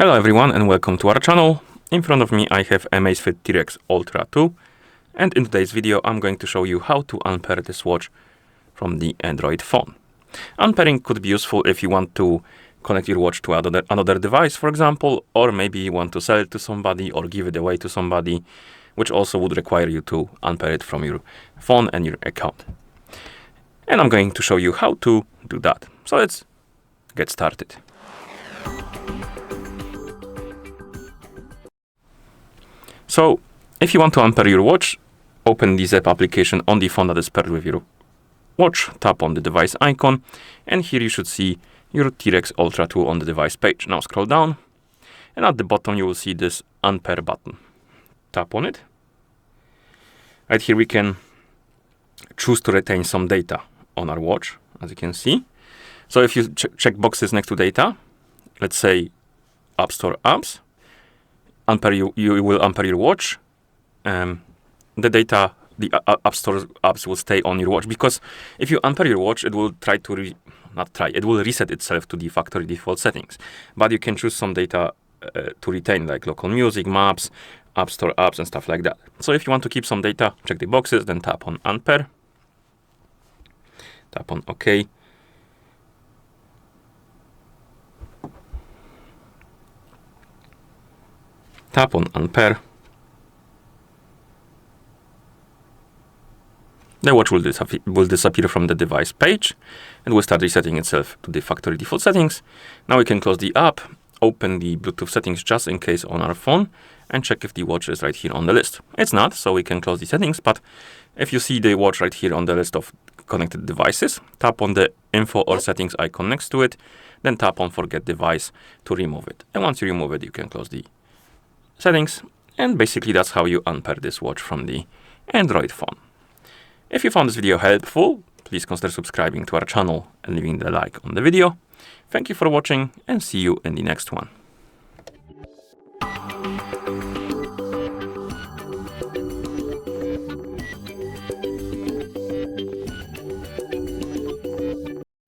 Hello everyone and welcome to our channel. In front of me I have AMAZFIT T-Rex Ultra 2, and in today's video I'm going to show you how to unpair this watch from the Android phone. Unpairing could be useful if you want to connect your watch to another device, for example, or maybe you want to sell it to somebody or give it away to somebody, which also would require you to unpair it from your phone and your account. And I'm going to show you how to do that. So let's get started. So, if you want to unpair your watch, open the Zepp application on the phone that is paired with your watch, tap on the device icon, and here you should see your T-Rex Ultra 2 on the device page. Now scroll down, and at the bottom you will see this Unpair button. Tap on it. Right here we can choose to retain some data on our watch, as you can see. So if you check boxes next to data, let's say App Store apps, you will unpair your watch. The data, the App Store apps will stay on your watch, because if you unpair your watch, it will it will reset itself to the factory default settings. But you can choose some data to retain, like local music, maps, App Store apps, and stuff like that. So if you want to keep some data, check the boxes, then tap on Unpair. Tap on OK. Tap on Unpair. The watch will disappear from the device page and will start resetting itself to the factory default settings. Now we can close the app, open the Bluetooth settings just in case on our phone, and check if the watch is right here on the list. It's not, so we can close the settings, but if you see the watch right here on the list of connected devices, tap on the info or settings icon next to it, then tap on forget device to remove it. And once you remove it, you can close the settings, and basically that's how you unpair this watch from the Android phone. If you found this video helpful, please consider subscribing to our channel and leaving the like on the video. Thank you for watching, and see you in the next one.